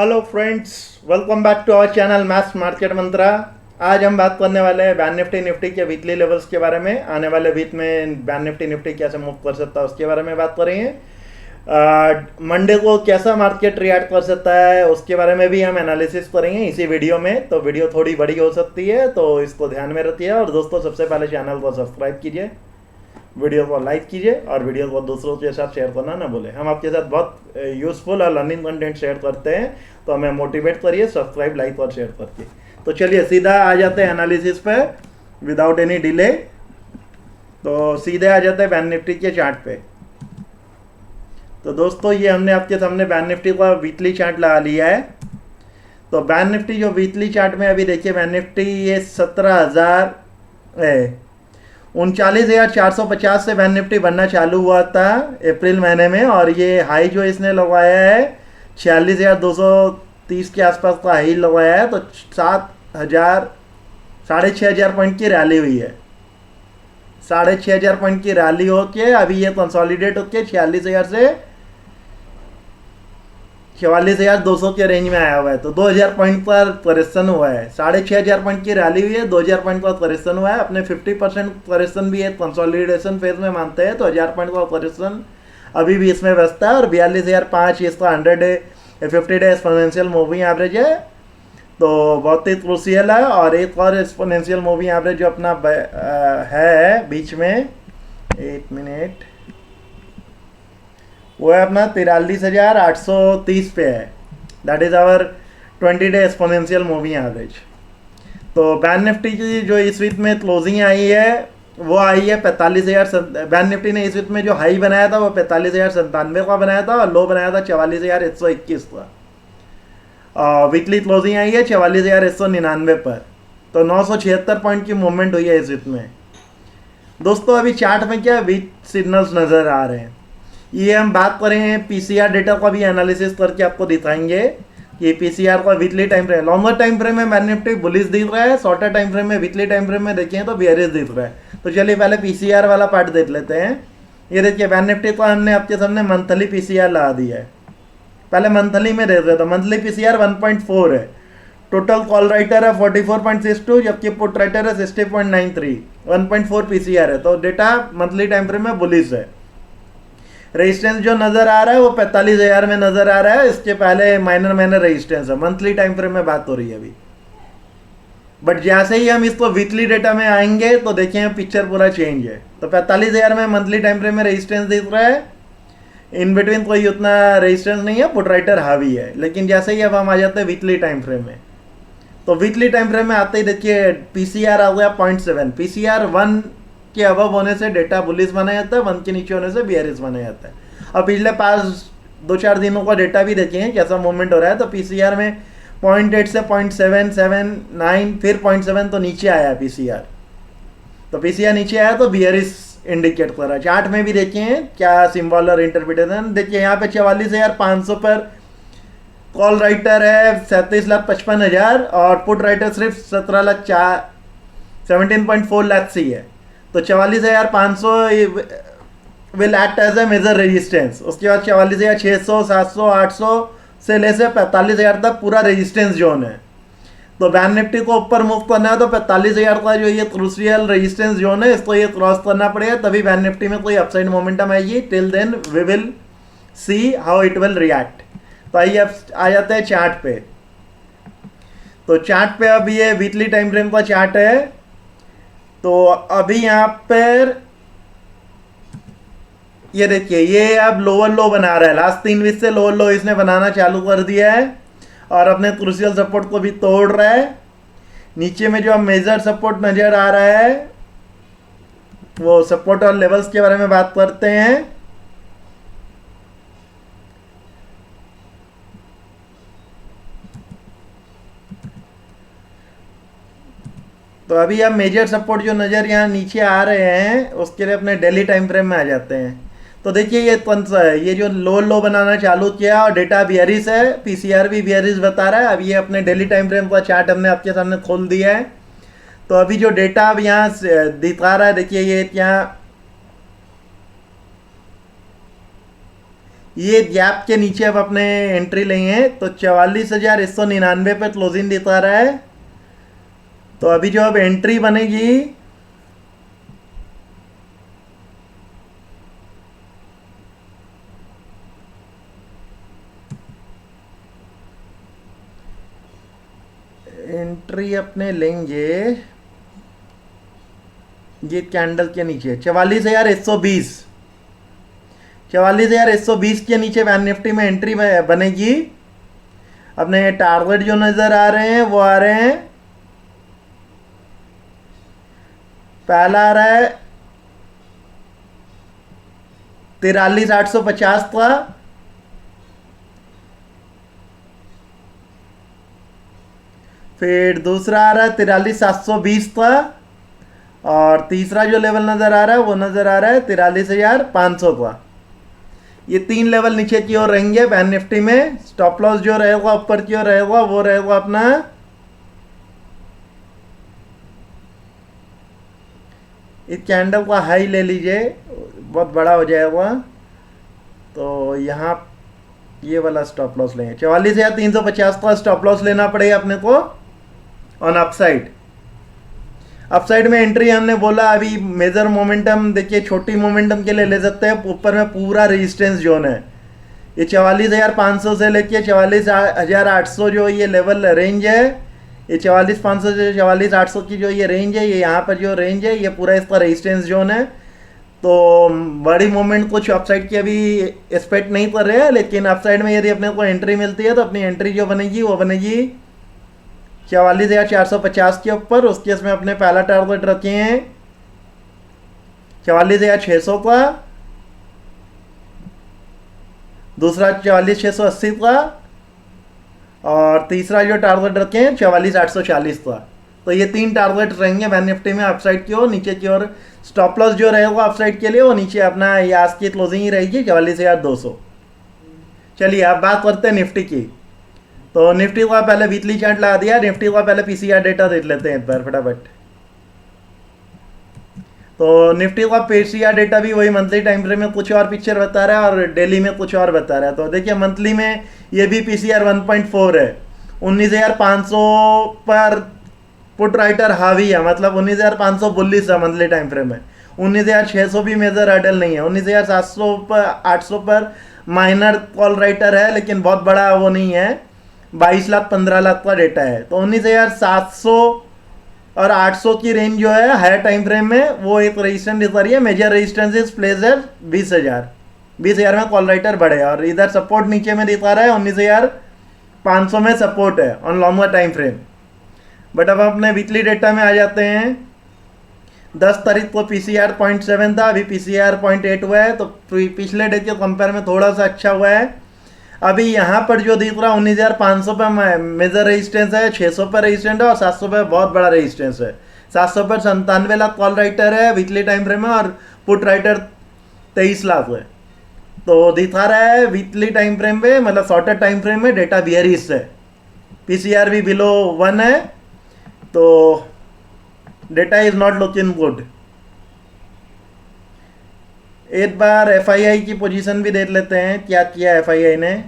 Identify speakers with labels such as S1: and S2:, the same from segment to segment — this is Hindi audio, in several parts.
S1: Hello friends, welcome back to our channel Maths Market Mantra. आज हम बात करने वाले हैं बैंक निफ्टी के वीकली लेवल्स के बारे में। आने वाले वीक में बैंक निफ्टी कैसे मूव कर सकता है उसके बारे में बात करेंगे। मंडे को कैसा मार्केट रिएक्ट कर सकता है उसके बारे में भी हम एनालिसिस करेंगे इसी वीडियो में। तो वीडियो थोड़ी बड़ी हो सकती है, तो इसको ध्यान में रखिए। और दोस्तों, सबसे पहले चैनल को सब्सक्राइब कीजिए, वीडियो को लाइक कीजिए और वीडियो को दूसरों के साथ शेयर करना ना भूलें। हम आपके साथ बहुत यूजफुल और लर्निंग कंटेंट शेयर करते हैं, तो हमें मोटिवेट करिए सब्सक्राइब, लाइक और शेयर करके। तो चलिए सीधा आ जाते हैं एनालिसिस पे विदाउट एनी डिले। तो सीधे आ जाते हैं बैंक निफ्टी के चार्ट पे। तो दोस्तों, ये हमने आपके सामने बैंक निफ्टी का वीकली चार्ट लगा लिया है। तो बैंक निफ्टी जो वीकली चार्ट में अभी देखिए, बैंक निफ्टी ये 39,450 से बैंक निफ्टी बनना चालू हुआ था अप्रैल महीने में। और ये हाई जो इसने लगाया है 46,230 के आसपास का हाई लगाया है। तो 6,500 पॉइंट की रैली हुई है। 6,500 पॉइंट की रैली होके अभी ये कंसोलिडेट होके 46,000 से 44,200 के रेंज में आया हुआ है। तो 2,000 पॉइंट पर करेक्शन हुआ है। 6,500 पॉइंट की रैली हुई है, 2,000 पॉइंट का करेक्शन हुआ है। अपने 50% करेक्शन भी है, कंसोलिडेशन फेज में मानते हैं। तो 1,000 पॉइंट का करेक्शन अभी भी इसमें बचता है। और 42,500 इसका 50 डे एक्सपोनेंशियल मूविंग एवरेज है। तो बहुत ही क्रूशियल है। और एक और एक्सपोनेंशियल मूविंग एवरेज जो अपना है बीच में, 1 मिनट, वो है अपना 43,830 पे है। That is our 20 day exponential moving average. तो बैंक निफ्टी की जो इस वीक में क्लोजिंग आई है वो आई है 45,000। बैंक निफ्टी ने इस वीक में जो हाई बनाया था वो 45,097 का बनाया था और लो बनाया था 44,121 का। वीकली क्लोजिंग आई है 44,199 पर। तो 976 पॉइंट की मूवमेंट हुई है इस वीक में। दोस्तों, अभी चार्ट में क्या वीक सिग्नल्स नजर आ रहे हैं, ये हम बात करें पीसीआर डेटा का भी एनालिसिस करके आपको दिखाएंगे कि पीसीआर का weekly time frame, longer time frame में बैंक निफ्टी बुलिश दिख रहा है, शॉर्टर टाइम फ्रेम में, वीकली टाइम फ्रेम में देखें तो बेयरिश दिख रहा है। तो चलिए पहले पीसीआर वाला पार्ट देख लेते हैं। ये देखिए, बैंक निफ्टी को हमने आपके सामने मंथली पीसीआर लगा दिया है। पहले मंथली में देख रहे तो मंथली पीसीआर 1.4 है। टोटल कॉल राइटर है 44.62, जबकि पुट राइटर है 60.93। 1.4 पीसीआर है। तो डेटा मंथली टाइम फ्रेम में बुलिश है। रेजिस्टेंस जो नजर आ रहा है वो 45,000 में नजर आ रहा है। इसके पहले माइनर रेजिस्टेंस है। मंथली टाइम फ्रेम में बात हो रही है अभी। बट जैसे ही हम इसको वीकली डेटा में आएंगे तो देखें पिक्चर पूरा चेंज है। तो 45,000 में मंथली टाइम फ्रेम में रेजिस्टेंस दिख रहा है। इन बिटवीन कोई उतना रेजिस्टेंस नहीं है, पुट राइटर हावी है। लेकिन जैसे ही अब हम आ जाते हैं वीकली टाइम फ्रेम में, तो वीकली टाइम फ्रेम में आते ही देखिए पीसीआर आ गया 0.7। पीसीआर 1 के अबव होने से डेटा बुलिश माना जाता है, 1 के नीचे होने से बियरिश माना जाता है। अब पिछले 2-4 दिनों का डेटा भी देखें कैसा मूवमेंट हो रहा है। तो पीसीआर में 0.8 से 0.779, फिर 0.7, तो नीचे आया पीसीआर। तो पीसीआर नीचे आया तो बियरिश इंडिकेट कर रहा है। चार्ट में भी देखें क्या सिंबल और इंटरप्रिटेशन। देखिए यहाँ पे 44,500 पर कॉल राइटर है 37,55,000 और पुट राइटर सिर्फ 17.4 लाख सी है। तो 44,500 will act as a major resistance. उसके बाद 44,600, 700, 800 से ले से 45,000 तक पूरा रेजिस्टेंस जोन है। तो बैंक निफ्टी को ऊपर मूव करना है तो 45,000 का जो ये क्रूशियल रेजिस्टेंस जोन है, इसको ये क्रॉस करना पड़ेगा, तभी बैंक निफ्टी में कोई अपसाइड मोमेंटम आएगी। Till then we will see how it will react. तो आइए अब आ जाते हैं चार्ट पे। तो चार्ट पे अब ये वीकली टाइम फ्रेम का चार्ट है। तो अभी यहाँ पर ये देखिए, ये अब लोअर लो बना रहा है। लास्ट 3 वीक से लोअर लो इसने बनाना चालू कर दिया है और अपने क्रूशियल सपोर्ट को भी तोड़ रहा है। नीचे में जो मेजर सपोर्ट नजर आ रहा है वो सपोर्ट और लेवल्स के बारे में बात करते हैं। तो अभी अब मेजर सपोर्ट जो नज़र यहाँ नीचे आ रहे हैं उसके लिए अपने डेली टाइम फ्रेम में आ जाते हैं। तो देखिए ये कौन सा है, ये जो लो बनाना चालू किया और डेटा बियरिश है, पीसीआर भी बियरिश बता रहा है। अब ये अपने डेली टाइम फ्रेम का चार्ट हमने आपके सामने खोल दिया है। तो अभी जो डेटा अब यहाँ दिखा रहा है, देखिए ये यहाँ ये गैप के नीचे अब अपने एंट्री लेंगे, तो 44,199 पे क्लोजिंग दिखा रहा है। तो अभी जो अब एंट्री बनेगी, एंट्री अपने लेंगे ये कैंडल के नीचे 44,120, 44,120 के नीचे बैंक निफ्टी में एंट्री बनेगी। अपने टारगेट जो नजर आ रहे हैं वो आ रहे हैं, पहला आ रहा है 43,850 का, फिर दूसरा आ रहा है 43,720 का, और तीसरा जो लेवल नजर आ रहा है वो नजर आ रहा है 43,500 का। ये 3 लेवल नीचे की ओर रहेंगे बैंक निफ्टी में। स्टॉप लॉस जो रहेगा ऊपर की ओर रहेगा वो रहेगा अपना इस कैंडल का हाई ले लीजिए, बहुत बड़ा हो जाएगा। तो यहाँ ये वाला स्टॉप लॉस लेंगे, 44,350 का स्टॉप लॉस लेना पड़ेगा अपने को ऑन अपसाइड। अपसाइड में एंट्री हमने बोला अभी मेजर मोमेंटम देखिए, छोटी मोमेंटम के लिए ले सकते हैं। ऊपर में पूरा रेजिस्टेंस जोन है, ये 44,500 से लेके 44,800 जो ये लेवल रेंज है, ये 44,500 से 44,800 की जो ये रेंज है, ये यहाँ पर जो रेंज है ये पूरा इसका रेजिस्टेंस जोन है। तो बड़ी मूवमेंट कुछ अपसाइड की अभी एक्सपेक्ट नहीं कर रहे हैं, लेकिन अपसाइड में यदि अपने को एंट्री मिलती है तो अपनी एंट्री जो बनेगी वो बनेगी 44,450 के ऊपर। उस केस में अपने पहला टारगेट रखे हैं 44,600 का, दूसरा 44,680 का, और तीसरा जो टारगेट रखे हैं 44,840 का। तो ये 3 टारगेट रहेंगे बैंक निफ्टी में अपसाइड की ओर। नीचे की ओर स्टॉप लॉस जो रहेगा अपसाइड के लिए वो नीचे अपना ये आज की क्लोजिंग ही रहेगी 44,200। चलिए अब बात करते हैं निफ्टी की। तो निफ्टी का पहले वीकली चार्ट लगा दिया, निफ्टी का पहले पीसीआर डेटा देख लेते हैं एक बार फटाफट। तो निफ्टी का पीसीआर डेटा भी वही मंथली टाइम फ्रेम में कुछ और पिक्चर बता रहा है और डेली में कुछ और बता रहा है। तो देखिए मंथली में ये भी पीसीआर 1.4 है, 19,500 पर पुट राइटर हावी है, मतलब 19,500 बुलिश है मंथली टाइम फ्रेम में। 19,600 भी मेजर हर्डल नहीं है, 19,700 पर 800 पर माइनर कॉल राइटर है, लेकिन बहुत बड़ा वो नहीं है, 22 लाख 15 लाख का डेटा है। तो 19,700 और 800 की रेंज जो है हायर टाइम फ्रेम में वो एक रेजिस्टेंस दिख रही है। मेजर रेजिस्टेंस इज प्लेसर 20,000 में कॉल राइटर बढ़े, और इधर सपोर्ट नीचे में दिखा रहा है 19,500 में सपोर्ट है on longer time frame. But अब अपने वीकली डेटा में आ जाते हैं। 10 तारीख को पीसीआर 0.7 था, अभी पीसीआर 0.8 हुआ है, तो पिछले डे के कंपेयर में थोड़ा सा अच्छा हुआ है। अभी यहाँ पर जो दिख रहा है 19,500 पे मेजर रेजिस्टेंस है, 600 पर रेजिस्टेंस है और 700 पे बहुत बड़ा रेजिस्टेंस है। 700 पर 97 लाख कॉल राइटर है वीकली टाइम फ्रेम में, और पुट राइटर 23 लाख है। तो दिखा रहा है वीकली टाइम फ्रेम में, मतलब शॉर्टर टाइम फ्रेम में डेटा बियरिश है, पीसीआर भी बिलो 1 है, तो data is not looking good. एक बार एफआईआई की पोजीशन भी देख लेते हैं, क्या किया एफआईआई ने।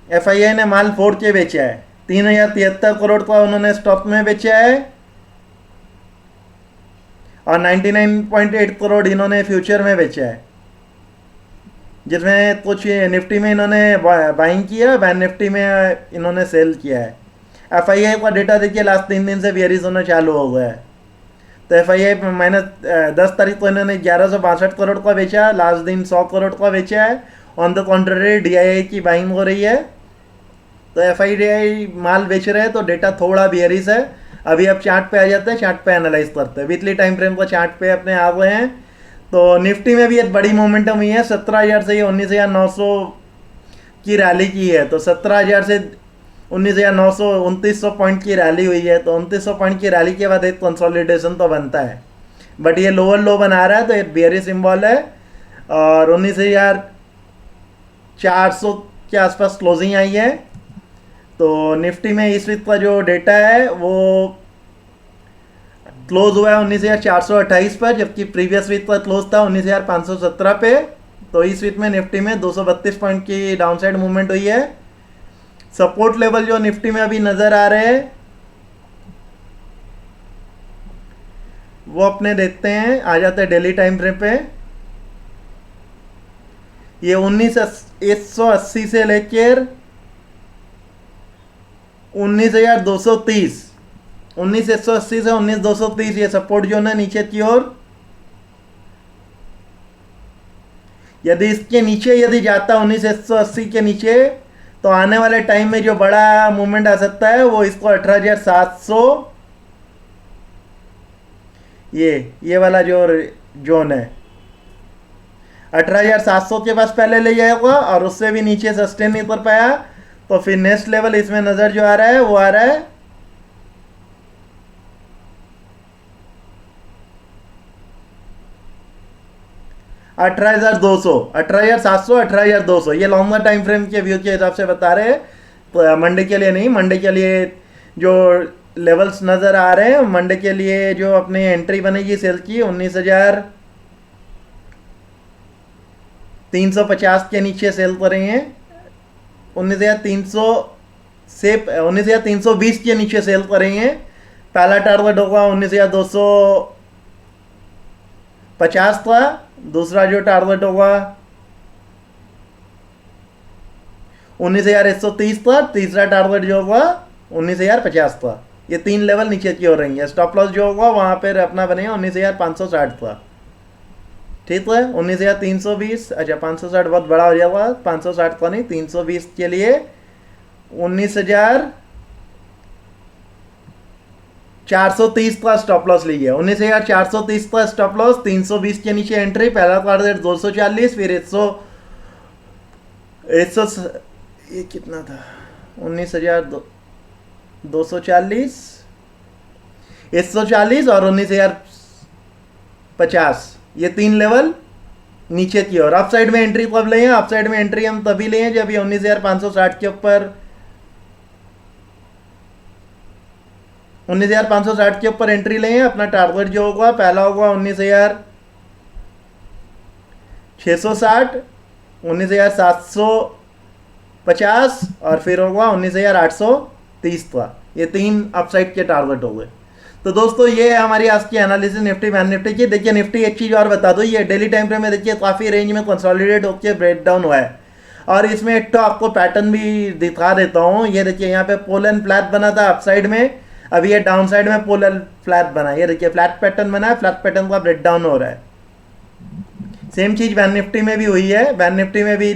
S1: एफआईआई ने माल फोड़ के बेचा है, 3,073 करोड़ का उन्होंने स्टॉक में बेचा है, और 99.8 करोड़ इन्होंने फ्यूचर में बेचा है, जिसमें कुछ निफ्टी में इन्होंने बाइंग किया, बैंक निफ्टी में इन्होंने सेल किया है। एफआईआई का डेटा देखिए लास्ट 3 दिन से बियरिश होना चालू हो गया है। तो एफआईआई माइनस 10 तारीख को इन्होंने 1162 करोड़ का बेचा, लास्ट दिन 100 करोड़ का बेचा है। ऑन द कॉन्ट्ररी डीआईआई की बाइंग हो रही है, तो एफआईआई माल बेच रहे हैं, तो डेटा थोड़ा बियरिश है। अभी अब चार्ट पे आ जाते हैं, चार्ट पे एनालाइज करते हैं। वीकली टाइम फ्रेम को चार्ट पे अपने आ गए हैं। तो निफ्टी में भी एक बड़ी मोमेंटम हुई है, 17,000 से 19,900 की रैली की है। तो 17,000 से 19,900 2900 पॉइंट की रैली हुई है। तो 2900 पॉइंट की रैली के बाद एक कंसोलिडेशन तो बनता है, बट ये लोअर लो बना रहा है, तो एक बेयरिश सिंबल है। और 19,400 के आसपास क्लोजिंग आई है। तो निफ्टी में इस वीक का जो डेटा है वो क्लोज हुआ है 19,428 पर, जबकि प्रीवियस वीक का क्लोज था 19,517 पे। तो इस वीक में निफ्टी में 232 पॉइंट की डाउनसाइड मूवमेंट हुई है। सपोर्ट लेवल जो निफ्टी में अभी नजर आ रहे हैं वो अपने देखते हैं, आ जाते हैं डेली टाइम फ्रेम पे। ये 19,180 से लेकर 19,230, 19,180 से 19,230 ये सपोर्ट जोन है नीचे की ओर। यदि इसके नीचे यदि जाता 19,180 के नीचे तो आने वाले टाइम में जो बड़ा मूवमेंट आ सकता है वो इसको 18,700, ये वाला जो जोन है 18,700 के पास पहले ले जाएगा और उससे भी नीचे सस्टेन नहीं कर पाया तो फिर नेक्स्ट लेवल इसमें नजर जो आ रहा है वो आ रहा है 18,200, 18,700, 18,200। ये लॉन्गर टाइम फ्रेम के व्यू के हिसाब से बता रहे हैं, तो मंडे के लिए नहीं। मंडे के लिए जो लेवल्स नज़र आ रहे हैं, मंडे के लिए जो अपनी एंट्री बनेगी सेल की 19,350 के नीचे सेल करेंगे। 19,300 से 19,320 के नीचे सेल करेंगे। पहला टारगेट होगा 19,250 का, दूसरा जो टारगेट होगा 19,130 का, तीसरा टारगेट जो होगा 19,050 का। ये 3 लेवल नीचे की हो रही है। स्टॉप लॉस जो होगा वहां पर अपना बनेगा 19,560 का। ठीक है, 19,320, अच्छा 560 बहुत बड़ा हो जाएगा, 560 का नहीं, 320 के लिए 19,430 का स्टॉप लॉस लीजिए। 19,430 का स्टॉप लॉस, 320 के नीचे एंट्री, पहला टारगेट 240, फिर 100 ये कितना था 19,240, 140 और 19,050, ये 3 लेवल नीचे की ओर। अप साइड में एंट्री कब लें? अप साइड में एंट्री हम तभी लें जब ये 19,560 के ऊपर 19,560 के ऊपर एंट्री लें। अपना टारगेट जो होगा पहला होगा 19,660, 19,750 और फिर होगा 19,830 का। ये 3 अपसाइड के टारगेट हो गए। तो दोस्तों ये है हमारी आज की एनालिसिस निफ्टी बैंक निफ्टी की। देखिए निफ्टी एक चीज़ और बता दो, ये डेली टाइम फ्रेम में देखिए काफ़ी रेंज में कंसोलिडेट होकर ब्रेक डाउन हुआ है। और इसमें एक तो आपको पैटर्न भी दिखा देता हूँ। ये देखिए यहाँ पे पोल एंड फ्लैट बना था अपसाइड में, अभी ये डाउन साइड में पोल एंड फ्लैट बना है। ये देखिए फ्लैट पैटर्न बना है, फ्लैट पैटर्न का ब्रेक डाउन हो रहा है। सेम चीज़ बैंक निफ्टी में भी हुई है। बैंक निफ्टी में भी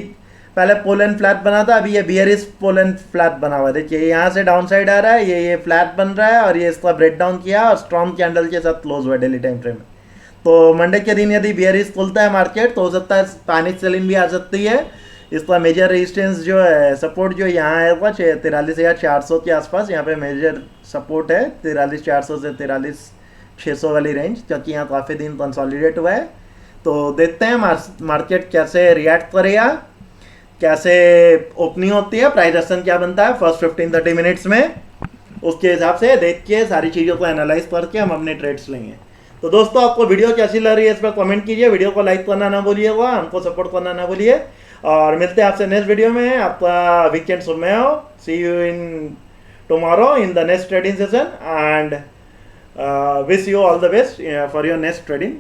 S1: पहले पोल एंड फ्लैट बना था, अभी ये बियरिश पोल एंड फ्लैट बना हुआ है। देखिए यहाँ से डाउन साइड आ रहा है, ये फ्लैट बन रहा है और ये इसका ब्रेक डाउन किया और स्ट्रॉन्ग कैंडल के साथ क्लोज हुआ डेली टाइम फ्रेम में। तो मंडे के दिन यदि बियरिश खुलता है मार्केट तो हो सकता है पैनिक सेलिंग भी आ सकती है। इसका मेजर रेजिस्टेंस जो है, सपोर्ट जो यहाँ आएगा 43,400 के आसपास, यहाँ पे मेजर सपोर्ट है 43,400 से 43,600 वाली रेंज, क्योंकि यहाँ काफ़ी दिन कंसोलिडेट हुआ है। तो देखते हैं मार्केट कैसे रिएक्ट करेगा, कैसे ओपनिंग होती है, प्राइस एक्शन क्या बनता है फर्स्ट 15-30 मिनट्स में, उसके हिसाब से देख के सारी चीज़ों को एनालाइज करके हम अपने ट्रेड्स लेंगे। तो दोस्तों आपको वीडियो कैसी लग रही है इस पर कमेंट कीजिए, वीडियो को लाइक करना ना भूलिएगा, हमको सपोर्ट करना ना भूलिए और मिलते हैं आपसे नेक्स्ट वीडियो में। आपका वीकेंड सुनने हो, see you in tomorrow in the next trading session and wish you all the best for your next trading.